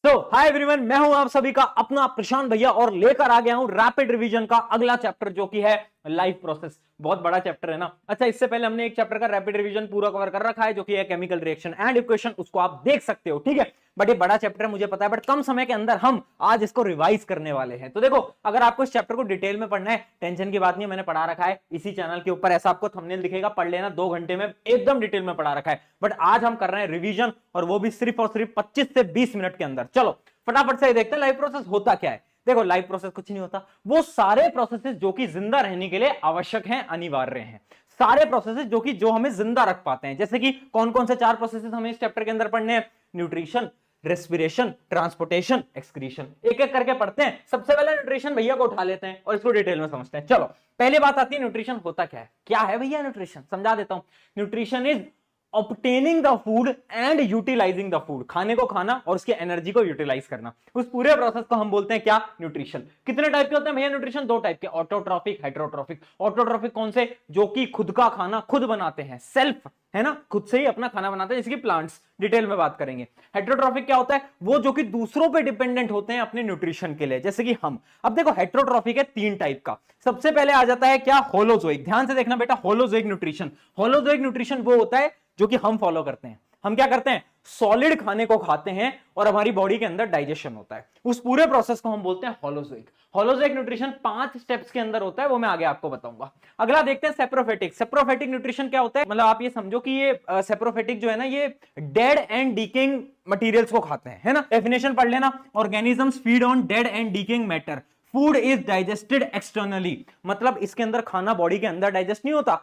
Hi everyone, मैं हूं आप सभी का अपना प्रशांत भैया और लेकर आ गया हूं रैपिड रिवीजन का अगला चैप्टर जो कि है लाइफ प्रोसेस। बहुत बड़ा चैप्टर है ना। अच्छा, इससे पहले हमने एक चैप्टर का रैपिड रिवीजन पूरा कवर कर रखा है जो कि है केमिकल रिएक्शन एंड इक्वेशन, उसको आप देख सकते हो, ठीक है। बट ये बड़ा चैप्टर है, मुझे पता है, बट कम समय के अंदर हम आज इसको रिवाइज करने वाले हैं। तो देखो, अगर आपको इस चैप्टर को डिटेल में पढ़ना है, टेंशन की बात नहीं है, मैंने पढ़ा रखा है इसी चैनल के ऊपर, ऐसा आपको थंबनेल दिखेगा, पढ़ लेना, 2 घंटे में एकदम डिटेल में पढ़ा रखा है। बट आज हम कर रहे हैं रिवीजन, और वो भी सिर्फ और सिर्फ 25 से 20 मिनट के अंदर। चलो फटाफट से देखते हैं लाइफ प्रोसेस होता क्या है। देखो, लाइफ प्रोसेस कुछ नहीं होता, वो सारे प्रोसेसेस जो कि जिंदा रहने के लिए आवश्यक हैं, अनिवार्य हैं। सारे प्रोसेसेस जो हमें जिंदा रख पाते हैं। जैसे कि कौन कौन से 4 प्रोसेसेस हमें इस चैप्टर के अंदर पढ़ने हैं? Nutrition, respiration, transportation, excretion. एक एक करके पढ़ते हैं। सबसे पहले न्यूट्रिशन भैया को उठा लेते हैं और इसको डिटेल में समझते हैं। चलो, पहली बात आती है न्यूट्रिशन होता क्या है। क्या है भैया न्यूट्रिशन? समझा देता हूं। Nutrition is obtaining the food and utilising the food. खाने को खाना और उसकी एनर्जी को यूटिलाइज करना, उस पूरे प्रोसेस को हम बोलते हैं क्या? न्यूट्रिशन। कितने टाइप के होते हैं भैया न्यूट्रिशन? 2 टाइप के, ऑटोट्रॉफिक, हेटेरोट्रॉफिक। ऑटोट्रॉफिक कौन से? जो कि खुद का खाना खुद बनाते हैं, सेल्फ, है ना, खुद से ही अपना खाना बनाते हैं, जैसे कि प्लांट्स। डिटेल में बात करेंगे। हेटेरोट्रॉफिक क्या होता है? वो जो कि दूसरों पे डिपेंडेंट होते हैं अपने न्यूट्रिशन के लिए, जैसे कि हम। अब देखो, हेटेरोट्रॉफिक है 3 टाइप का। सबसे पहले आ जाता है क्या? होलोजोइक। ध्यान से देखना बेटा, होलोजोइक न्यूट्रिशन। होलोजोइक न्यूट्रिशन वो होता है जो कि हम फॉलो करते हैं। हम क्या करते हैं? सॉलिड खाने को खाते हैं और हमारी बॉडी के अंदर डाइजेशन होता है। उस पूरे प्रोसेस को हम बोलते हैं होलोजोइक। होलोजोइक न्यूट्रिशन 5 स्टेप्स के अंदर होता है, वो मैं आगे आपको बताऊंगा। अगला देखते हैं सेप्रोफेटिक। सेप्रोफेटिक न्यूट्रिशन क्या होता है? मतलब आप ये समझो कि ये सेप्रोफेटिक जो है ना, ये डेड एंड डीकेइंग मटेरियल्स को खाते हैं, है ना। डेफिनेशन पढ़ लेना, organisms feed on dead and decaying matter, food is digested externally. मतलब इसके अंदर खाना बॉडी के अंदर डाइजेस्ट नहीं होता,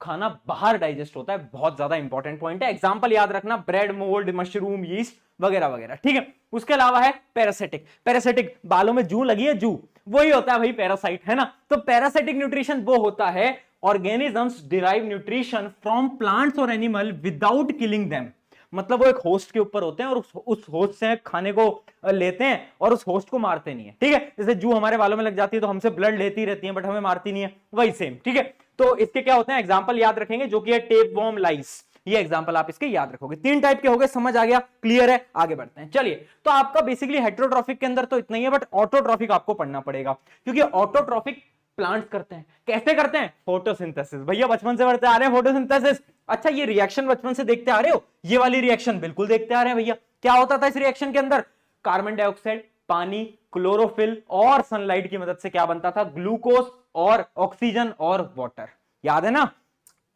खाना बाहर डाइजेस्ट होता है। बहुत ज्यादा इंपॉर्टेंट पॉइंट है, एग्जांपल याद रखना, ब्रेड, मोल्ड, मशरूम, यीस्ट वगैरह वगैरह, ठीक है। उसके अलावा है पैरासिटिक। पैरासिटिक, बालों में जू लगी है, जू, वही होता है भाई पैरासाइट, है ना। तो पैरासिटिक न्यूट्रिशन वो होता है organisms derive nutrition from plants और एनिमल विदाउट किलिंग देम। मतलब वो एक होस्ट के ऊपर होते हैं और उस होस्ट से खाने को लेते हैं और उस होस्ट को मारते नहीं है, ठीक है। जैसे जू हमारे बालों में लग जाती है तो हमसे ब्लड लेती रहती है बट हमें मारती नहीं है, वही सेम, ठीक है। तो इसके क्या होते हैं एग्जांपल याद रखेंगे, जो कि है टेपवर्म, लाइस। ये एग्जांपल आप इसके याद रखोगे। 3 टाइप के हो गए, समझ आ गया, क्लियर है। आगे बढ़ते हैं, चलिए। तो आपका बेसिकली हेटेरोट्रॉफिक के अंदर तो इतना ही है, बट ऑटोट्रॉफिक आपको पढ़ना पड़ेगा, क्योंकि ऑटोट्रॉफिक प्लांट्स करते हैं। कैसे करते हैं? फोटोसिंथेसिस। भैया बचपन से पढ़ते आ रहे हैं फोटोसिंथेसिस। अच्छा, ये रिएक्शन बचपन से देखते आ रहे हो? ये वाली रिएक्शन बिल्कुल देखते आ रहे हैं भैया। क्या होता था इस रिएक्शन के अंदर? कार्बन डाइऑक्साइड, पानी, क्लोरोफिल और सनलाइट की मदद से क्या बनता था? ग्लूकोज और ऑक्सीजन और वाटर। याद है ना?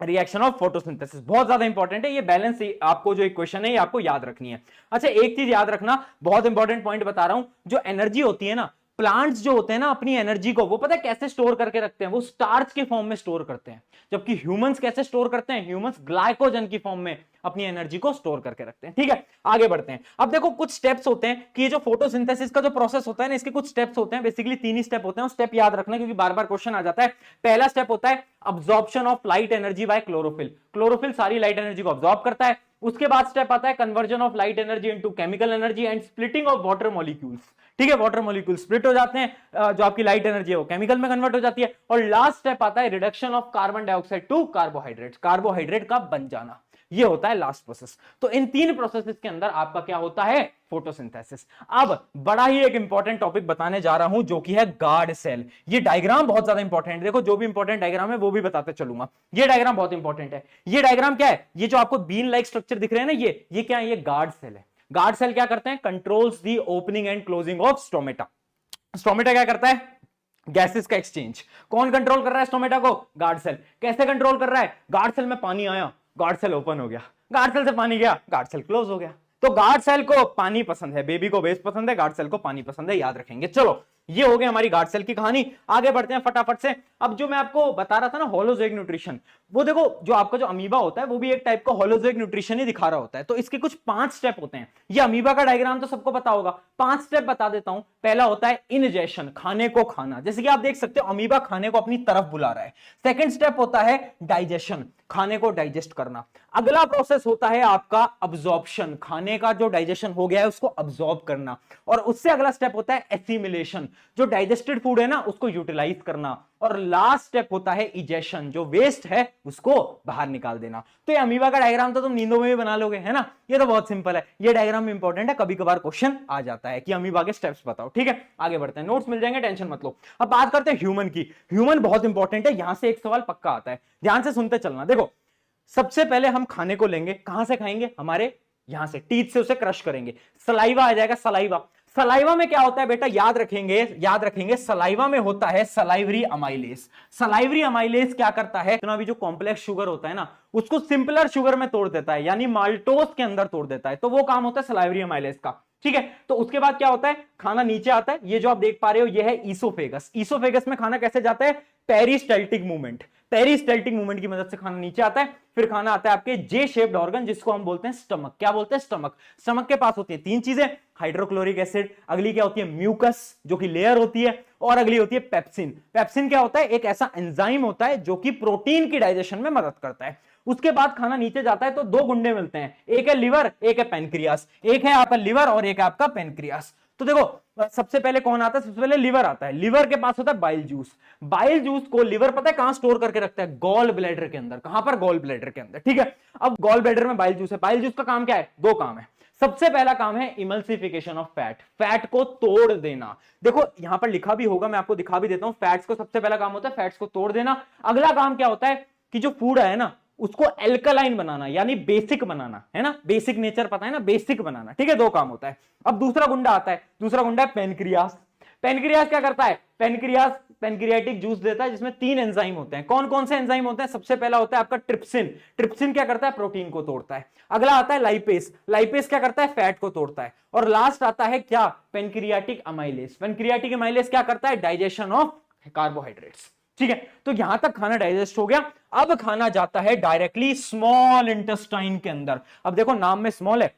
रिएक्शन ऑफ फोटोसिंथेसिस बहुत ज्यादा इंपॉर्टेंट है। ये बैलेंस आपको जो इक्वेशन है ये आपको याद रखनी है। अच्छा, एक चीज याद रखना, बहुत इंपॉर्टेंट पॉइंट बता रहा हूं, जो एनर्जी होती है ना, प्लांट्स जो होते हैं ना, अपनी एनर्जी को वो पता है कैसे स्टोर करके रखते हैं? वो स्टार्च के फॉर्म में स्टोर करते हैं। जबकि ह्यूमंस कैसे स्टोर करते हैं? ह्यूमंस ग्लाइकोजन की फॉर्म में अपनी एनर्जी को स्टोर करके रखते हैं, ठीक है। आगे बढ़ते हैं। अब देखो, कुछ स्टेप्स होते हैं कि ये जो फोटोसिंथेसिस का जो प्रोसेस होता है ना, इसके कुछ स्टेप्स होते हैं। बेसिकली 3 ही स्टेप होते हैं, स्टेप याद रखना क्योंकि बार बार क्वेश्चन आ जाता है। पहला स्टेप होता है absorption of light energy by chlorophyll. Chlorophyll सारी लाइट एनर्जी को अब्जॉर्ब करता है। उसके बाद स्टेप आता है conversion of light energy into chemical energy and splitting of water molecules, ठीक है। वाटर मॉलिक्यूल स्प्लिट हो जाते हैं, जो आपकी लाइट एनर्जी है वो केमिकल में कन्वर्ट हो जाती है। और लास्ट स्टेप आता है reduction of carbon dioxide to carbohydrate, carbohydrate का बन जाना। ये होता है लास्ट प्रोसेस। तो इन 3 प्रोसेसेस के अंदर आपका क्या होता है? फोटोसिंथेसिस। अब बड़ा ही एक इंपॉर्टेंट टॉपिक बताने जा रहा हूं जो कि है गार्ड सेल। ये डायग्राम बहुत ज्यादा इंपॉर्टेंट है। देखो, जो भी इंपॉर्टेंट डायग्राम है वो भी बताते चलूंगा। ये डायग्राम बहुत इंपॉर्टेंट है। ये डायग्राम क्या है? ये जो आपको बीन लाइक स्ट्रक्चर दिख रहे हैं ना, ये क्या है? ये गार्ड सेल है। गार्ड सेल क्या करते हैं? Controls the opening and closing of stomata. Stomata क्या करता है? गैसेस का एक्सचेंज। कौन कंट्रोल कर रहा है स्टोमेटा को? Guard cell. कैसे कंट्रोल कर रहा है? गार्ड सेल में पानी आया, गार्ड सेल ओपन हो गया, गार्ड सेल से पानी गया, गार्ड सेल क्लोज हो गया। तो गार्ड सेल को पानी पसंद है, बेबी को बेस पसंद है, गार्ड सेल को पानी पसंद है, याद रखेंगे। चलो, ये हो गई हमारी गार्ड सेल की कहानी। आगे बढ़ते हैं फटाफट से। अब जो मैं आपको बता रहा था ना होलोजोइक न्यूट्रिशन, वो देखो, जो आपका जो अमीबा होता है वो भी एक टाइप का होलोजोइक न्यूट्रिशन ही दिखा रहा होता है। तो इसके कुछ 5 स्टेप होते हैं। ये अमीबा का डायग्राम तो सबको पता होगा, 5 स्टेप बता देता हूं। पहला होता है इनजेशन, खाने को खाना, जैसे कि आप देख सकते हो अमीबा खाने को अपनी तरफ बुला रहा है। सेकंड स्टेप होता है डाइजेशन, खाने को डाइजेस्ट करना। अगला प्रोसेस होता है आपका अब्जॉर्प्शन, खाने का जो डाइजेशन हो गया है उसको अब्जॉर्ब करना। और उससे अगला स्टेप होता है एसिमिलेशन, जो डाइजेस्टेड फूड है ना उसको यूटिलाइज करना, और लास्ट स्टेप होता है इजेशन, जो वेस्ट है उसको बाहर निकाल देना। तो ये अमीबा का डायग्राम तो तुम नींदों में भी बना लोगे, है ना, ये तो बहुत सिंपल है। ये डायग्राम इंपॉर्टेंट है, कभी कभार क्वेश्चन आ जाता है कि अमीबा के स्टेप्स बताओ। ठीक है, आगे बढ़ते हैं, नोट्स मिल जाएंगे, टेंशन मत लो। अब बात करते हैं ह्यूमन की। ह्यूमन बहुत इंपॉर्टेंट है, यहां से एक सवाल पक्का आता है, ध्यान से सुनते चलना। देखो, सबसे पहले हम खाने को लेंगे, कहां से खाएंगे, हमारे यहां से टीथ से उसे क्रश करेंगे, सलाइवा आ जाएगा, सलाइवा। सलाइवा में क्या होता है बेटा, याद रखेंगे, सलाइवा में होता है सलाइवरी अमाइलेज। सलाइवरी अमाइलेज क्या करता है, इतना भी जो कॉम्प्लेक्स शुगर होता है ना उसको सिंपलर शुगर में तोड़ देता है, यानी माल्टोज के अंदर तोड़ देता है, तो वो काम होता है सलाइवरी अमाइलेज का। ठीक है, तो उसके बाद क्या होता है, खाना नीचे आता है, ये जो आप देख पा रहे हो ये है ईसोफेगस। ईसोफेगस में खाना कैसे जाता है, पेरिस्टाल्टिक मूवमेंट, पेरिस्टाल्टिक मूवमेंट की मदद से खाना नीचे आता है। फिर खाना आता है आपके जे शेप्ड ऑर्गन, जिसको हम बोलते हैं स्टमक। क्या बोलते हैं, स्टमक। स्टमक के पास होती है तीन चीजें, हाइड्रोक्लोरिक एसिड, अगली क्या होती है म्यूकस जो कि लेयर होती है, और अगली होती है पेप्सिन। पेप्सिन क्या होता है, एक ऐसा एंजाइम होता है जो कि प्रोटीन की डाइजेशन में मदद करता है। उसके बाद खाना नीचे जाता है तो दो गुंडे मिलते हैं, एक है लिवर, एक है पेनक्रियास। एक है आपका लिवर और एक है आपका पेनक्रियास। तो देखो सबसे पहले कौन आता है, सबसे पहले लिवर आता है। लिवर के पास होता है बाइल जूस। बाइल जूस को लिवर पता है कहां स्टोर करके रखता है, गॉल ब्लैडर के अंदर। कहां पर, गॉल ब्लैडर के अंदर। ठीक है, अब गॉल ब्लैडर में बाइल जूस है। बाइल जूस का काम क्या है, दो काम है। सबसे पहला काम है इमल्सिफिकेशन ऑफ फैट, फैट को तोड़ देना। देखो यहां पर लिखा भी होगा, मैं आपको दिखा भी देता हूं। फैट्स को सबसे पहला काम होता है फैट्स को तोड़ देना। अगला काम क्या होता है कि जो फूड है ना उसको एल्कलाइन बनाना, यानी बेसिक बनाना, है ना, बेसिक नेचर पता है ना, बेसिक बनाना। ठीक है, दो काम होता है। अब दूसरा गुंडा आता है, दूसरा गुंडा है पेनक्रियास। पेनक्रियास क्या करता है, पेनक्रियास पेनक्रियाटिक जूस देता है, जिसमें तीन एंजाइम होते हैं। कौन कौन से एंजाइम होते हैं, सबसे पहला होता है आपका ट्रिप्सिन। ट्रिप्सिन क्या करता है, प्रोटीन को तोड़ता है। अगला आता है लाइपेस। लाइपेस क्या करता है, फैट को तोड़ता है। और लास्ट आता है क्या, पेनक्रियाटिक अमाइलेज। पेनक्रियाटिक अमाइलेज क्या करता है, डाइजेशन ऑफ कार्बोहाइड्रेट्स। ठीक है, तो यहां तक खाना डाइजेस्ट हो गया। अब खाना जाता है डायरेक्टली स्मॉल इंटेस्टाइन के अंदर। अब देखो नाम में स्मॉल है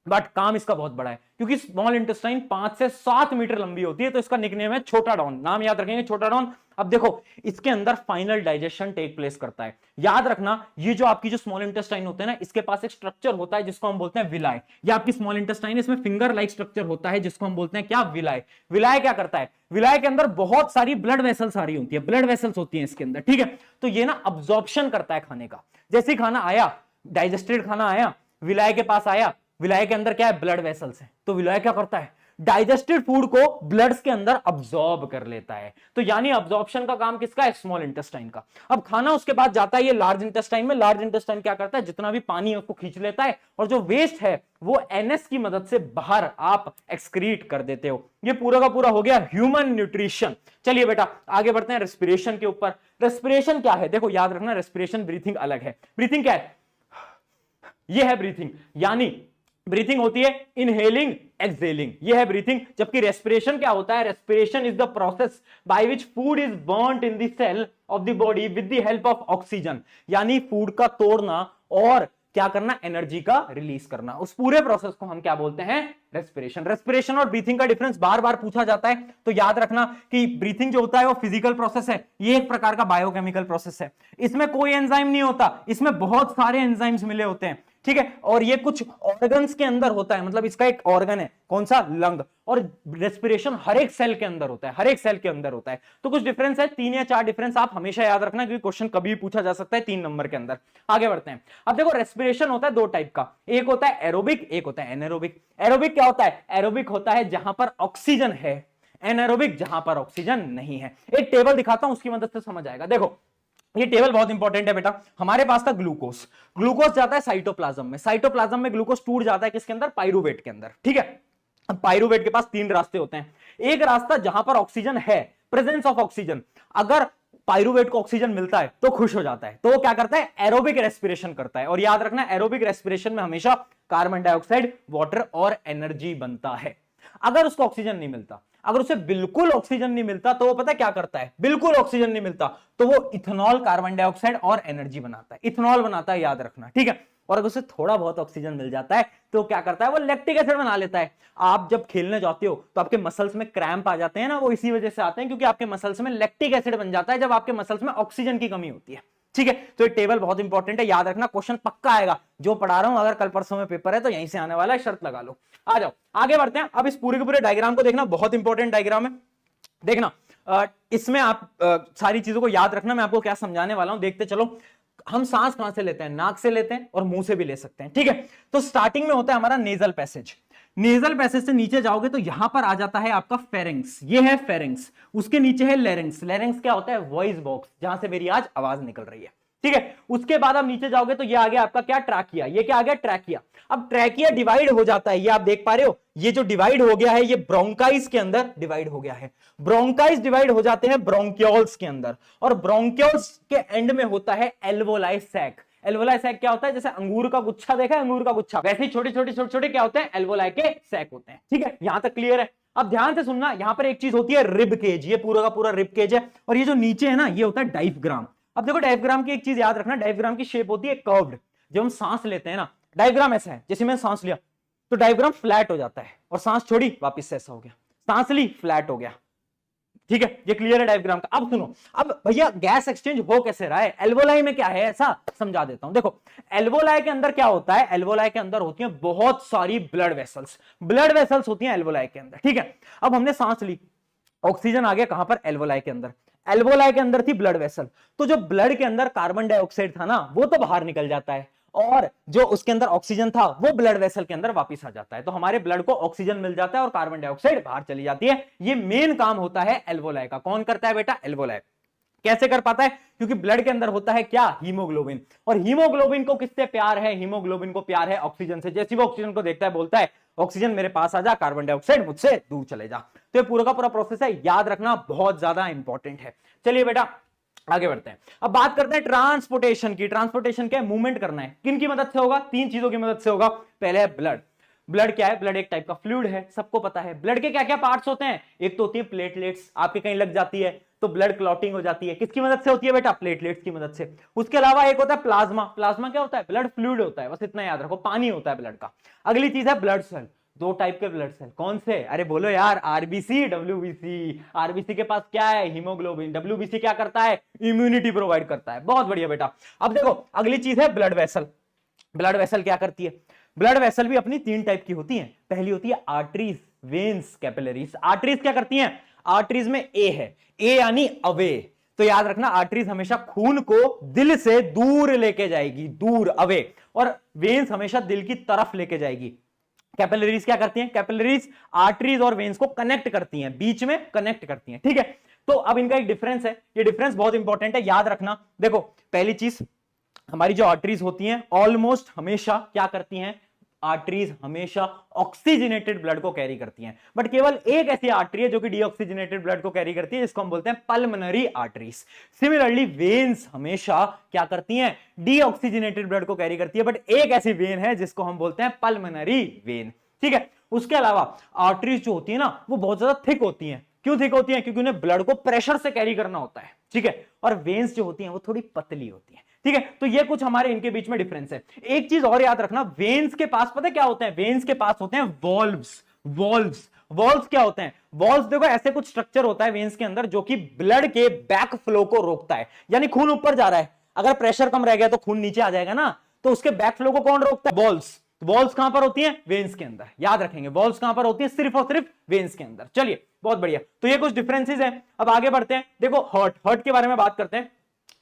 बट काम इसका बहुत बड़ा है, क्योंकि स्मॉल इंटेस्टाइन 5 से 7 मीटर लंबी होती है, तो इसका निकनेम है छोटा डॉन। नाम याद रखेंगे, छोटा डॉन। अब देखो इसके अंदर फाइनल डाइजेशन टेक प्लेस करता है। याद रखना, ये जो आपकी जो स्मॉल इंटेस्टाइन होते हैं ना, इसके पास एक स्ट्रक्चर होता है जिसको हम बोलते हैं विलाय। ये आपकी स्मॉल इंटेस्टाइन, इसमें फिंगर लाइक स्ट्रक्चर होता है जिसको हम बोलते हैं क्या, विलाय। विलाय क्या करता है, विलाय के अंदर बहुत सारी ब्लड वेसल्स आ रही होती है, ब्लड वेसल्स होती हैं इसके अंदर। ठीक है, तो ये ना अब्जॉर्प्शन करता है खाने का। जैसे ही खाना आया, डाइजेस्टेड खाना आया, विलाय के पास आया, विलाय के अंदर क्या है, ब्लड वेसल्स है, तो विलाय क्या करता है, डाइजेस्टेड फूड को ब्लड्स के अंदर अब्सॉर्ब कर लेता है। तो यानी अब्सॉर्प्शन का काम किसका है, स्मॉल इंटेस्टाइन का। अब खाना उसके बाद जाता है ये लार्ज इंटेस्टाइन में। लार्ज इंटेस्टाइन क्या करता है, जितना भी पानी है उसको खींच लेता है, और जो वेस्ट है वो एनएस की मदद से बाहर आप एक्सक्रीट कर देते हो। ये पूरा का पूरा हो गया ह्यूमन न्यूट्रिशन। चलिए बेटा आगे बढ़ते हैं रेस्पिरेशन के ऊपर। रेस्पिरेशन क्या है, देखो याद रखना, रेस्पिरेशन ब्रीथिंग अलग है। ब्रीथिंग क्या है, ये है ब्रीथिंग, यानी ब्रीथिंग होती है इनहेलिंग एक्सहेलिंग, ये है ब्रीथिंग। जबकि रेस्पिरेशन क्या होता है, respiration is the process by which food is burned in the cell of the body with the help of oxygen. यानी फूड का तोड़ना और क्या करना, एनर्जी का रिलीज करना, उस पूरे प्रोसेस को हम क्या बोलते हैं, रेस्पिरेशन। रेस्पिरेशन और ब्रीथिंग का डिफरेंस बार बार पूछा जाता है, तो याद रखना कि ब्रीथिंग जो होता है वो फिजिकल प्रोसेस है, ये एक प्रकार का बायोकेमिकल प्रोसेस है। इसमें कोई एंजाइम नहीं होता, इसमें बहुत सारे एंजाइम्स मिले होते हैं। ठीक है, और ये कुछ ऑर्गन्स के अंदर होता है, मतलब इसका एक ऑर्गन है, कौन सा, लंग। और रेस्पिरेशन हर एक सेल के अंदर होता है, हर एक सेल के अंदर होता है। तो कुछ डिफरेंस है, 3 या 4 डिफरेंस आप हमेशा याद रखना, क्योंकि क्वेश्चन कभी भी पूछा जा सकता है 3 नंबर के अंदर। आगे बढ़ते हैं। अब देखो रेस्पिरेशन होता है 2 टाइप का, एक होता है एरोबिक, एक होता है एनारोबिक। एरोबिक क्या होता है, एरोबिक होता है जहां पर ऑक्सीजन है, एनारोबिक जहां पर ऑक्सीजन नहीं है। एक टेबल दिखाता हूं, उसकी मदद से समझ आएगा। देखो ये टेबल बहुत इंपॉर्टेंट है बेटा। हमारे पास था ग्लूकोज, ग्लूकोज जाता है साइटोप्लाज्म में, साइटोप्लाज्म में ग्लूकोज टूट जाता है किसके अंदर, पाइरूवेट के अंदर। ठीक है, अब पाइरूवेट के पास 3 रास्ते होते हैं। एक रास्ता जहां पर ऑक्सीजन है, प्रेजेंस ऑफ ऑक्सीजन, अगर पाइरूवेट को ऑक्सीजन मिलता है तो खुश हो जाता है, तो वो क्या करता है, एरोबिक रेस्पिरेशन करता है। और याद रखना एरोबिक रेस्पिरेशन में हमेशा कार्बन डाइऑक्साइड, वाटर और एनर्जी बनता है। अगर उसको ऑक्सीजन नहीं मिलता, अगर उसे बिल्कुल ऑक्सीजन नहीं मिलता, तो वो पता है क्या करता है, बिल्कुल ऑक्सीजन नहीं मिलता तो वो इथेनॉल, कार्बन डाइऑक्साइड और एनर्जी बनाता है, इथेनॉल बनाता है, याद रखना। ठीक है, और अगर उसे थोड़ा बहुत ऑक्सीजन मिल जाता है तो क्या करता है, वो लैक्टिक एसिड बना लेता है। आप जब खेलने जाते हो तो आपके मसल्स में क्रैम्प आ जाते हैं ना, वो इसी वजह से आते हैं क्योंकि आपके मसल्स में लैक्टिक एसिड बन जाता है जब आपके मसल्स में ऑक्सीजन की कमी होती है। ठीक है, तो ये टेबल बहुत इंपॉर्टेंट है, याद रखना, क्वेश्चन पक्का आएगा। जो पढ़ा रहा हूं, अगर कल परसों में पेपर है तो यहीं से आने वाला है, शर्त लगा लो। आ जाओ आगे बढ़ते हैं। अब इस पूरे के पूरे डायग्राम को देखना, बहुत इंपॉर्टेंट डायग्राम है। देखना इसमें आप सारी चीजों को याद रखना, मैं आपको क्या समझाने वाला हूं, देखते चलो। हम सांस कहां से लेते हैं? नाक से लेते हैं और मुंह से भी ले सकते हैं, ठीक है। तो स्टार्टिंग में होता है हमारा नेजल पैसेज। नेजल पैसेज से नीचे जाओगे तो यहां पर आ जाता है आपका फेरिंग्स, ये है फेरिंग्स। उसके नीचे है लेरिंग्स। लेरिंग्स क्या होता है? वॉइस बॉक्स, जहां से मेरी आज आवाज निकल रही है, ठीक है। उसके बाद आप नीचे जाओगे तो ये आ गया आपका क्या? ट्रैकिया। ये क्या आ गया? ट्रैकिया। अब ट्रैकिया डिवाइड हो जाता है, ये आप देख पा रहे हो, ये जो डिवाइड हो गया है ये ब्रोंकाइज के अंदर डिवाइड हो गया है। ब्रोंकाइज डिवाइड हो जाते हैं ब्रोंकियोल्स के अंदर, और ब्रोंकियोल्स के एंड में होता है एल्वोलाई सैक। एल्वोलाई सैक क्या होता है? जैसे अंगूर का गुच्छा देखा है, अंगूर का गुच्छा, वैसे ही छोटे छोटे छोटे छोटे क्या होते हैं? एल्वोलाई के सैक होते हैं, ठीक है। यहां तक क्लियर है? अब ध्यान से सुनना, यहां पर एक चीज होती है रिब केज, ये पूरा का पूरा रिब केज है, और ये जो नीचे है ना ये होता है डायफ्राम। अब देखो डायफ्राम की एक चीज याद रखना, डायफ्राम की शेप होती है कर्व्ड। जब हम सांस लेते हैं ना, डायफ्राम ऐसा है, जैसे मैंने सांस लिया तो डायफ्राम फ्लैट हो जाता है, और सांस छोड़ी वापस से ऐसा हो गया, सांस ली फ्लैट हो गया, ठीक है। ये क्लियर है डायफ्राम का? अब सुनो, अब भैया गैस एक्सचेंज हो कैसे रहा है? एल्वोलाई में क्या है ऐसा समझा देता हूं। देखो एल्वोलाई के अंदर क्या होता है? एल्वोलाई के अंदर होती है बहुत सारी ब्लड वेसल्स, ब्लड वेसल्स होती हैं एल्वोलाई के अंदर, ठीक है। अब हमने सांस ली, ऑक्सीजन आ गया कहां पर? एल्वोलाई के अंदर। एल्वोलाई के अंदर थी ब्लड वेसल, तो जो ब्लड के अंदर कार्बन डाइऑक्साइड था ना वो तो बाहर निकल जाता है, और जो उसके अंदर ऑक्सीजन था वो ब्लड वेसल के अंदर वापस आ जाता है। तो हमारे ब्लड को ऑक्सीजन मिल जाता है और कार्बन डाइऑक्साइड बाहर चली जाती है। ये मेन काम होता है एल्वोलाई का। कौन करता है बेटा? एल्वोलाई। कैसे कर पाता है? क्योंकि ब्लड के अंदर होता है क्या? हीमोग्लोबिन। और हीमोग्लोबिन को किससे प्यार है? हीमोग्लोबिन को प्यार है ऑक्सीजन से। जैसे वो ऑक्सीजन को देखता है बोलता है ऑक्सीजन मेरे पास आ जा, कार्बन डाइऑक्साइड मुझसे दूर चले जा। तो ये पूरा का पूरा प्रोसेस है, याद रखना बहुत ज्यादा इंपॉर्टेंट है। चलिए बेटा आगे बढ़ते हैं। अब बात करते हैं ट्रांसपोर्टेशन की। ट्रांसपोर्टेशन क्या है? मूवमेंट करना है। किन की मदद से होगा? तीन चीजों की मदद से होगा। पहले है ब्लड। ब्लड क्या है? ब्लड एक टाइप का फ्लूइड है, सबको पता है। ब्लड के क्या क्या पार्ट्स होते हैं? एक तो होती है प्लेटलेट्स, आपके कहीं लग जाती है तो ब्लड क्लॉटिंग हो जाती है, किसकी मदद से होती है बेटा? प्लेटलेट्स की मदद से। उसके अलावा एक होता है प्लाज्मा। प्लाज्मा क्या होता है? ब्लड फ्लूइड होता है, बस इतना याद रखो, पानी होता है ब्लड का। अगली चीज है ब्लड सेल। दो टाइप के ब्लड सेल, कौन से? अरे बोलो यार, आरबीसी, डब्ल्यूबीसी। आरबीसी के पास क्या है? हीमोग्लोबिन। डब्ल्यूबीसी क्या करता है? इम्यूनिटी प्रोवाइड करता है। बहुत बढ़िया बेटा। अब देखो अगली चीज है ब्लड वेसल। ब्लड वेसल क्या करती है? ब्लड वेसल भी अपनी तीन टाइप की होती हैं। पहली होती है आर्टरीज, वेन्स, कैपिलरीज। आर्टरीज क्या करती हैं? आर्टरीज में ए है, ए यानी अवे। तो याद रखना आर्टरीज हमेशा खून को दिल से दूर लेके जाएगी, दूर, अवे। और वेन्स हमेशा दिल की तरफ लेके जाएगी। कैपिलरीज क्या करती हैं? कैपिलरीज आर्टरीज और वेन्स को कनेक्ट करती हैं, बीच में कनेक्ट करती हैं, ठीक है। तो अब इनका एक डिफरेंस है, ये डिफरेंस बहुत इंपॉर्टेंट है, याद रखना। देखो पहली चीज, हमारी जो आर्टरीज होती हैं ऑलमोस्ट हमेशा क्या करती हैं? आर्टरीज हमेशा ऑक्सीजनेटेड ब्लड को कैरी करती हैं, बट केवल एक ऐसी आर्टरी है जो कि डीऑक्सीजनेटेड ब्लड को कैरी करती है, जिसको हम बोलते हैं पल्मोनरी आर्टरीज। सिमिलरली वेन्स हमेशा क्या करती हैं? डीऑक्सीजनेटेड ब्लड को कैरी करती है, बट एक ऐसी वेन है जिसको हम बोलते हैं पल्मोनरी वेन, ठीक है। उसके अलावा आर्टरीज जो होती है ना वो बहुत ज्यादा थिक होती हैं। क्यों थिक होती हैं? क्योंकि उन्हें ब्लड को प्रेशर से कैरी करना होता है, ठीक है। और वेन्स जो होती हैं वो थोड़ी पतली होती हैं, ठीक है। तो ये कुछ हमारे इनके बीच में डिफरेंस है। एक चीज और याद रखना, वेन्स के पास पता है क्या होते हैं? वेन्स के पास होते हैं वॉल्व्स। वॉल्व्स, वॉल्व्स क्या होते हैं? वॉल्व्स देखो ऐसे कुछ स्ट्रक्चर होता है वेन्स के अंदर जो कि ब्लड के बैक फ्लो को रोकता है। यानी खून ऊपर जा रहा है, अगर प्रेशर कम रह गया तो खून नीचे आ जाएगा ना, तो उसके बैक फ्लो को कौन रोकता है? वॉल्व्स। वॉल्व्स कहां पर होती हैं? वेन्स के अंदर। याद रखेंगे वॉल्व्स कहां पर होती है? सिर्फ और सिर्फ वेन्स के अंदर। चलिए बहुत बढ़िया, तो ये कुछ डिफरेंसेस हैं। अब आगे बढ़ते हैं। देखो हार्ट के बारे में बात करते हैं।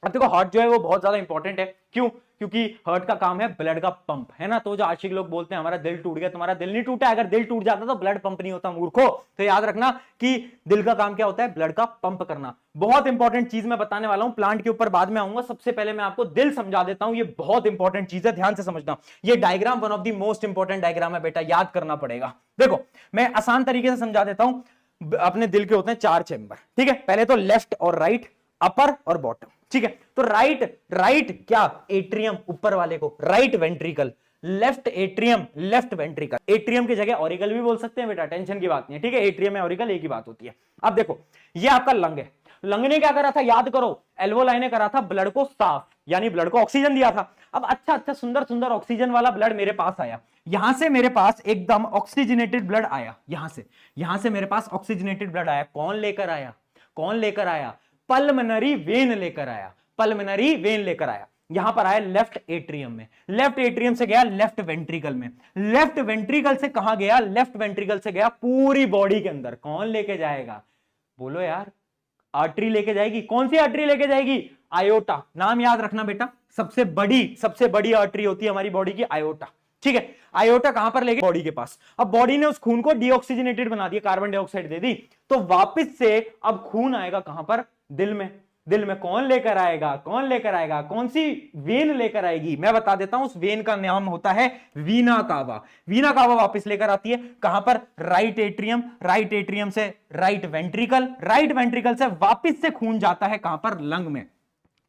अब देखो हार्ट जो है वो बहुत ज्यादा इंपॉर्टेंट है। क्यों? क्योंकि हार्ट का काम है ब्लड का पंप, है ना। तो जो आशिक लोग बोलते हैं हमारा दिल टूट गया, तुम्हारा दिल नहीं टूटा। अगर दिल टूट जाता तो ब्लड पंप नहीं होता मूर्खो। तो याद रखना कि दिल का काम क्या होता है? ब्लड का पंप करना। बहुत इंपॉर्टेंट चीज मैं बताने वाला हूं, प्लांट के ऊपर बाद में आऊंगा। सबसे पहले मैं आपको दिल समझा देता हूं, ये बहुत इंपॉर्टेंट चीज है, ध्यान से समझना। ये diagram one of the most important diagram है बेटा, याद करना पड़ेगा। देखो मैं आसान तरीके से समझा देता हूं। अपने दिल के होते हैं 4 चेंबर, ठीक है। पहले तो लेफ्ट और राइट, अपर और बॉटम, ठीक है। तो राइट क्या? एट्रियम, ऊपर वाले को right ventricle, left atrium, left ventricle. Atrium की जगह ऑरिकल भी बोल सकते हैं बेटा, टेंशन की बात नहीं है, ठीक है। एट्रियम में ऑरिकल एक ही बात होती है। अब देखो ये आपका लंग है। लंग ने क्या करा था? याद करो, एल्वोलाई ने करा था ब्लड को साफ, यानी ब्लड को ऑक्सीजन दिया था। अब अच्छा सुंदर सुंदर ऑक्सीजन वाला ब्लड मेरे पास आया, यहां से मेरे पास एकदम ऑक्सीजनेटेड ब्लड आया, यहां से मेरे पास ऑक्सीजनेटेड ब्लड आया। कौन लेकर आया? कौन लेकर आया? पल्मोनरी वेन लेकर आया, पल्मोनरी वेन लेकर आया। यहां पर आया लेफ्ट एट्रियम में, लेफ्ट एट्रियम से गया लेफ्ट वेंट्रिकल में, लेफ्ट वेंट्रिकल से कहां गया? लेफ्ट वेंट्रिकल से गया पूरी बॉडी के अंदर। कौन लेके जाएगा? बोलो यार, आर्टरी लेके जाएगी। कौन सी आर्टरी लेके जाएगी? आयोटा। नाम याद रखना बेटा, सबसे बड़ी आर्टरी होती है हमारी बॉडी की आयोटा। ठीक है, आयोटा कहां पर लेके? बॉडी के पास। अब बॉडी ने उस खून को डीऑक्सीजनेटेड बना दिया, कार्बन डाइऑक्साइड दे दी, तो वापस से अब खून आएगा कहां पर? दिल में। दिल में कौन लेकर आएगा? कौन सी वेन लेकर आएगी? मैं बता देता हूं, उस वेन का नाम होता है वीना कावा। वीना कावा वापस लेकर आती है कहां पर? Right atrium. राइट एट्रियम से राइट वेंट्रिकल, राइट वेंट्रिकल से वापस से खून जाता है कहां पर? लंग में।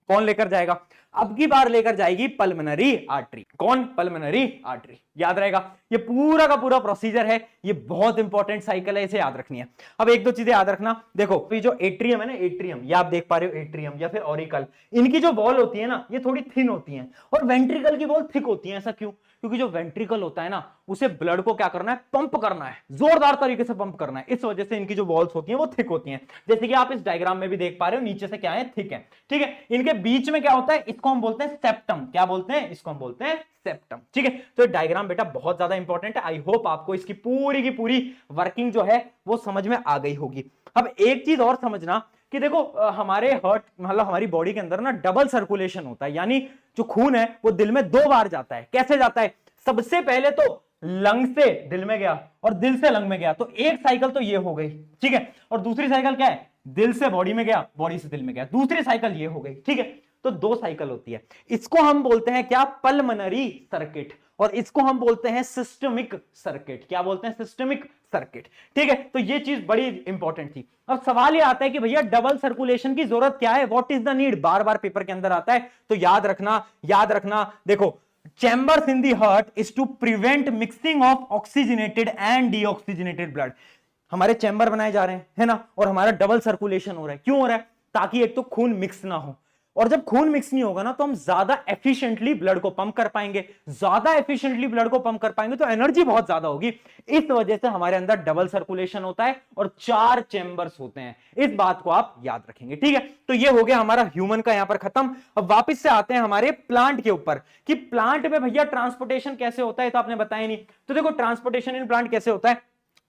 कौन लेकर जाएगा? अब की बार लेकर जाएगी पल्मोनरी आर्टरी। कौन? Pulmonary artery. याद रहेगा, ये पूरा का पूरा प्रोसीजर है, ये बहुत इंपॉर्टेंट साइकिल है, इसे याद रखनी है। अब एक दो चीजें याद रखना, देखो ये जो एट्रियम है ना, एट्रियम, ये आप देख पा रहे हो, एट्रियम या फिर ऑरिकल, इनकी जो वॉल होती है ना, ये थोड़ी थिन होती है, और वेंट्रिकल की वॉल थिक होती है। ऐसा क्यों? क्योंकि जो वेंट्रिकल होता है ना, उसे ब्लड को क्या करना है? पंप करना है, जोरदार तरीके से पंप करना है। इस वजह से इनकी जो वॉल्स होती हैं वो थिक होती हैं, जैसे कि आप इस डायग्राम में भी देख पा रहे हो, नीचे से क्या है? थिक है। ठीक है, इनके बीच में क्या होता है? इसको हम बोलते हैं सेप्टम। क्या बोलते हैं? इसको हम बोलते हैं सेप्टम। ठीक है, तो डायग्राम बेटा बहुत ज्यादा इंपॉर्टेंट है। आई होप आपको इसकी पूरी की पूरी वर्किंग जो है वो समझ में आ गई होगी। अब एक चीज और समझना कि देखो, हमारे हार्ट मतलब हमारी बॉडी के अंदर ना डबल सर्कुलेशन होता है, यानी जो खून है वो दिल में 2 बार जाता है। कैसे जाता है? सबसे पहले तो लंग से दिल में गया और दिल से लंग में गया, तो एक साइकिल तो ये हो गई। ठीक है, और दूसरी साइकिल क्या है? दिल से बॉडी में गया, बॉडी से दिल में गया, दूसरी साइकिल ये हो गई। ठीक है, तो 2 साइकिल होती है। इसको हम बोलते हैं क्या? पल्मोनरी सर्किट, और इसको हम बोलते हैं सिस्टमिक सर्किट। क्या बोलते हैं? Systemic circuit. ठीक है, तो ये चीज बड़ी इंपॉर्टेंट थी। अब सवाल ये आता है कि भैया डबल सर्कुलेशन की जरूरत क्या है? What is the need? बार बार पेपर के अंदर आता है, तो याद रखना, देखो, chambers in the heart is to prevent mixing of oxygenated and deoxygenated blood. हमारे चैम्बर बनाए जा रहे हैं, है ना, और हमारा डबल सर्कुलेशन हो रहा है। क्यों हो रहा है? ताकि एक तो खून मिक्स ना हो, और जब खून मिक्स नहीं होगा ना, तो हम ज्यादा एफिशिएंटली ब्लड को पंप कर पाएंगे। ज्यादा एफिशिएंटली ब्लड को पंप कर पाएंगे तो एनर्जी बहुत ज्यादा होगी। इस वजह से हमारे अंदर डबल सर्कुलेशन होता है और 4 चैम्बर्स होते हैं। इस बात को आप याद रखेंगे। ठीक है, तो ये हो गया हमारा ह्यूमन का यहां पर खत्म। अब वापस से आते हैं हमारे प्लांट के ऊपर कि प्लांट में भैया ट्रांसपोर्टेशन कैसे होता है, तो आपने बताया नहीं। तो देखो, ट्रांसपोर्टेशन इन प्लांट कैसे होता है?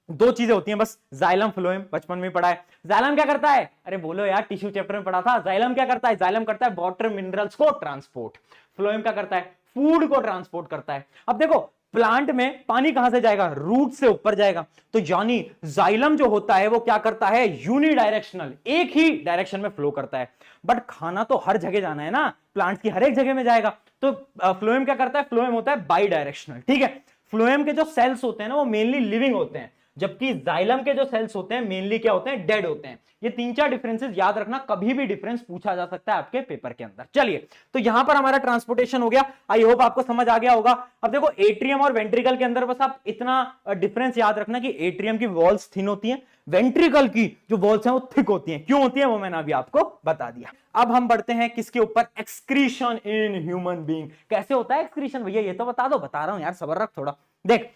2 चीजें होती हैं बस, जाइलम फ्लोएम, बचपन में पढ़ा है। जाइलम क्या करता है? अरे बोलो यार, टिश्यू चैप्टर में पढ़ा था। जाइलम क्या करता है? जाइलम करता है वाटर मिनरल्स को ट्रांसपोर्ट। फ्लोएम क्या करता है? फूड को ट्रांसपोर्ट करता है। अब देखो, प्लांट में पानी कहां से जाएगा? रूट से ऊपर जाएगा, तो यानी जाइलम जो होता है वो क्या करता है? यूनिडायरेक्शनल, एक ही डायरेक्शन में फ्लो करता है। बट खाना तो हर जगह जाना है ना, प्लांट की हर एक जगह में जाएगा, तो फ्लोएम क्या करता है? फ्लोएम होता है बाई डायरेक्शनल। ठीक है, फ्लोएम के जो सेल्स होते हैं ना, वो मेनली लिविंग होते हैं, जबकि जाइलम के जो सेल्स होते हैं मेनली क्या होते हैं? डेड होते हैं। ये 3-4 डिफरेंसेस याद रखना, कभी भी डिफरेंस पूछा जा सकता है आपके पेपर के अंदर। चलिए, तो यहां पर हमारा ट्रांसपोर्टेशन हो गया। आई होप आपको समझ आ गया होगा। अब देखो, एट्रियम और वेंट्रिकल के अंदर बस आप इतना डिफरेंस याद रखना कि एट्रियम की वॉल्स थिन होती हैं, वेंट्रिकल की जो वॉल्स हैं वो थिक होती हैं। क्यों होती है वो मैंने अभी आपको बता दिया। अब हम बढ़ते हैं किसके ऊपर? Excretion in human being. कैसे होता है एक्सक्रीशन भैया? ये तो बता दो। बता रहा हूं यार, सब्र रख थोड़ा। देख,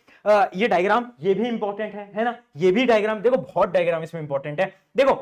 ये डायग्राम ये भी इंपॉर्टेंट है ना, ये भी डायग्राम देखो, बहुत डायग्राम इसमें इंपॉर्टेंट है। देखो,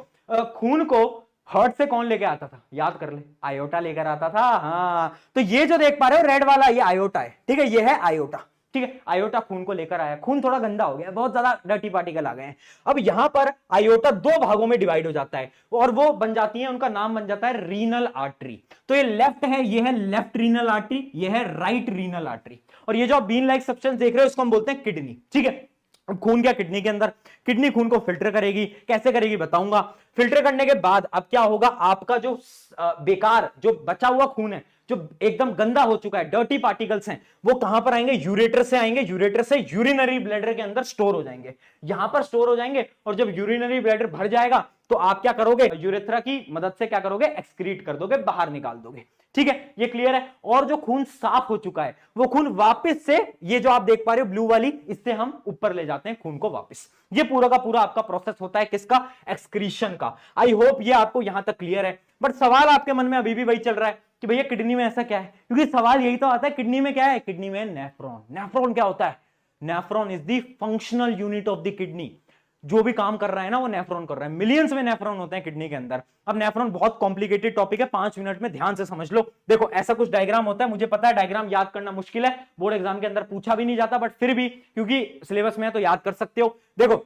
खून को हार्ट से कौन लेके आता था? याद कर ले, आयोटा लेकर आता था। हाँ, तो ये जो देख पा रहे हो रेड वाला, ये आयोटा है। ठीक है, ये है आयोटा। ठीक है, आयोटा खून को लेकर आया। खून थोड़ा गंदा हो गया, बहुत ज्यादा डर्टी पार्टिकल आ गए हैं। अब यहां पर आयोटा 2 भागों में डिवाइड हो जाता है, और वो बन जाती है, उनका नाम बन जाता है रीनल आर्टरी। तो ये लेफ्ट है, ये है लेफ्ट रीनल आर्टरी, ये है राइट रीनल आर्टरी, और ये जो आप बीन लाइक सब्सटेंस देख रहे हो इसको हम बोलते हैं किडनी। ठीक है, अब खून क्या? किडनी के अंदर। किडनी खून को फिल्टर करेगी। कैसे करेगी बताऊंगा। फिल्टर करने के बाद अब क्या होगा? आपका जो बेकार जो बचा हुआ खून है, जो एकदम गंदा हो चुका है, डर्टी पार्टिकल्स हैं, वो कहां पर आएंगे? यूरेटर से आएंगे। यूरेटर से यूरिनरी ब्लैडर के अंदर स्टोर हो जाएंगे, यहां पर स्टोर हो जाएंगे। और जब यूरिनरी ब्लैडर भर जाएगा तो आप क्या करोगे? यूरेथ्रा की मदद से क्या करोगे? एक्सक्रीट कर दोगे, बाहर निकाल दोगे। ठीक है, ये क्लियर है। और जो खून साफ हो चुका है वो खून वापस से, ये जो आप देख पा रहे हो ब्लू वाली, इससे हम ऊपर ले जाते हैं खून को वापस। ये पूरा का पूरा आपका प्रोसेस होता है किसका? एक्सक्रीशन का। आई होप ये आपको यहां तक क्लियर है। बट सवाल आपके मन में अभी भी वही चल रहा है कि भैया किडनी में ऐसा क्या है? क्योंकि सवाल यही तो आता है, किडनी में क्या है? किडनी में नेफ्रॉन। नेफ्रॉन क्या होता है? Nephron is the functional unit of the kidney. जो भी काम कर रहा है ना वो नेफ्रॉन कर रहा है। मिलियंस में नेफ्रॉन होते हैं किडनी के अंदर। अब नेफ्रॉन बहुत कॉम्प्लिकेटेड टॉपिक है, 5 मिनट में ध्यान से समझ लो। देखो, ऐसा कुछ डायग्राम होता है, मुझे पता है डायग्राम याद करना मुश्किल है, बोर्ड एग्जाम के अंदर पूछा भी नहीं जाता, बट फिर भी क्योंकि सिलेबस में है तो याद कर सकते हो। देखो,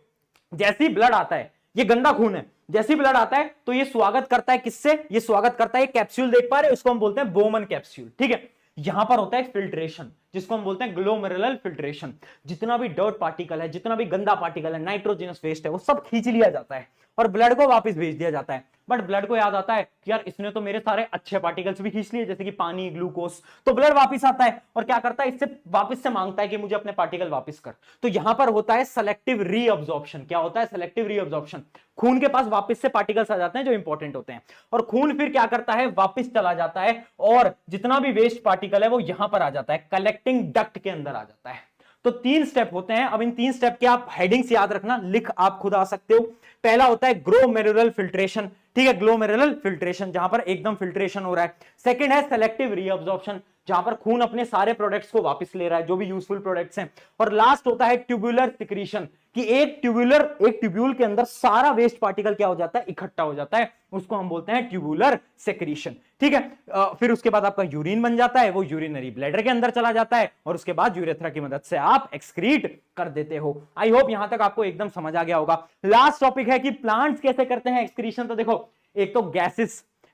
जैसे ही ब्लड आता है, ये गंदा खून है, जैसे ही ब्लड आता है तो ये स्वागत करता है किससे, ये स्वागत करता है कैप्सूल, देख पा रहे, उसको हम बोलते हैं बोमन कैप्सूल, ठीक है। यहां पर होता है फिल्ट्रेशन, जिसको हम बोलते हैं ग्लोमेरुलर फिल्ट्रेशन। जितना भी डर्ट पार्टिकल है, जितना भी गंदा पार्टिकल है, नाइट्रोजनस वेस्ट है, वो सब खींच लिया जाता है और ब्लड को वापस भेज दिया जाता है। बट ब्लड को याद आता है कि यार इसने तो मेरे सारे अच्छे पार्टिकल्स भी खींच लिए, जैसे कि पानी, ग्लूकोज, तो ब्लड वापस आता है और क्या करता है, इससे वापस से मांगता है कि मुझे अपने पार्टिकल वापस कर। तो यहां पर होता है सेलेक्टिव रीअब्जॉर्प्शन। क्या होता है, सेलेक्टिव रीअब्जॉर्प्शन। खून के पास वापस से पार्टिकल्स आ जाते हैं जो इंपॉर्टेंट होते हैं, और खून फिर क्या करता है, वापस चला जाता है और जितना भी वेस्ट पार्टिकल है वो यहां पर आ जाता है, कलेक्टिंग डक्ट के अंदर आ जाता है। तो 3 स्टेप होते हैं। अब इन 3 स्टेप के आप हेडिंग्स याद रखना, लिख आप खुद आ सकते हो। पहला होता है ग्लोमेरुलर फिल्ट्रेशन, ठीक है, ग्लोमेरुलर फिल्ट्रेशन, जहां पर एकदम फिल्ट्रेशन हो रहा है। सेकंड है सेलेक्टिव रीअब्जॉर्प्शन, जहां पर खून अपने सारे प्रोडक्ट्स को वापस ले रहा है, जो भी यूजफुल प्रोडक्ट्स हैं। और लास्ट होता है ट्यूबुलर सिक्रीशन, कि एक ट्यूब्यूल के अंदर सारा वेस्ट पार्टिकल क्या हो जाता है, इकट्ठा हो जाता है, उसको हम बोलते हैं ट्यूबुलर सेक्रीशन, ठीक है। फिर उसके बाद आपका यूरिन बन जाता है, वो यूरिनरी ब्लैडर के अंदर चला जाता है और उसके बाद यूरेथ्रा की मदद से आप एक्सक्रीट कर देते हो। आई होप यहां तक आपको एकदम समझ आ गया होगा। लास्ट टॉपिक है कि प्लांट्स कैसे करते हैं एक्सक्रीशन। तो देखो, एक तो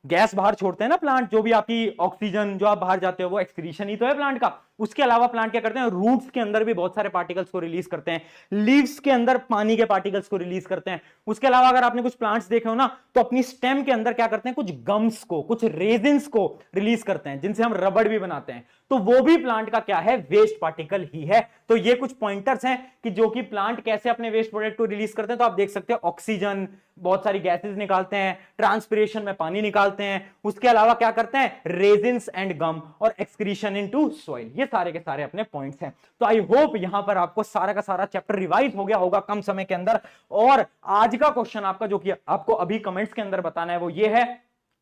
गैस बाहर छोड़ते हैं ना प्लांट, जो भी आपकी ऑक्सीजन जो आप बाहर जाते हो वो एक्सक्रीशन ही तो है प्लांट का। उसके अलावा प्लांट क्या करते हैं, रूट्स के अंदर भी बहुत सारे पार्टिकल्स को रिलीज करते हैं, लीव्स के अंदर पानी के पार्टिकल्स को रिलीज करते हैं। उसके अलावा अगर आपने कुछ प्लांट्स देखे हो ना, तो अपनी स्टेम के अंदर क्या करते हैं, कुछ गम्स को, कुछ रेजिन्स को रिलीज करते हैं, जिनसे हम रबड़ भी बनाते हैं। तो वो भी प्लांट का क्या है, वेस्ट पार्टिकल ही है। तो ये कुछ पॉइंटर्स हैं कि जो कि प्लांट कैसे अपने वेस्ट प्रोडक्ट को रिलीज करते हैं। तो आप देख सकते हैं ऑक्सीजन, बहुत सारी गैसेस निकालते हैं, ट्रांसपिरेशन में पानी निकालते हैं, उसके अलावा क्या करते हैं, रेजिन्स एंड गम, और एक्सक्रीशन इनटू सॉइल। ये सारे के सारे अपने पॉइंट्स हैं। तो आई होप यहां पर आपको सारा का सारा चैप्टर रिवाइज हो गया होगा कम समय के अंदर। और आज का क्वेश्चन आपका जो कि आपको अभी कमेंट्स के अंदर बताना है वो ये है,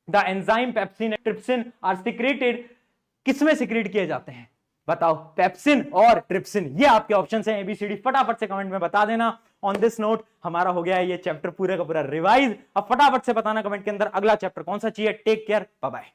the enzyme pepsin and trypsin are secreted, किसमें सिक्रेट किए जाते हैं बताओ, पेप्सिन और ट्रिप्सिन। ये आपके ऑप्शंस हैं ABCD, फटाफट से कमेंट में बता देना। ऑन दिस नोट हमारा हो गया है ये चैप्टर पूरे का पूरा रिवाइज। अब फटाफट से बताना कमेंट के अंदर अगला चैप्टर कौन सा चाहिए। Take care, bye bye.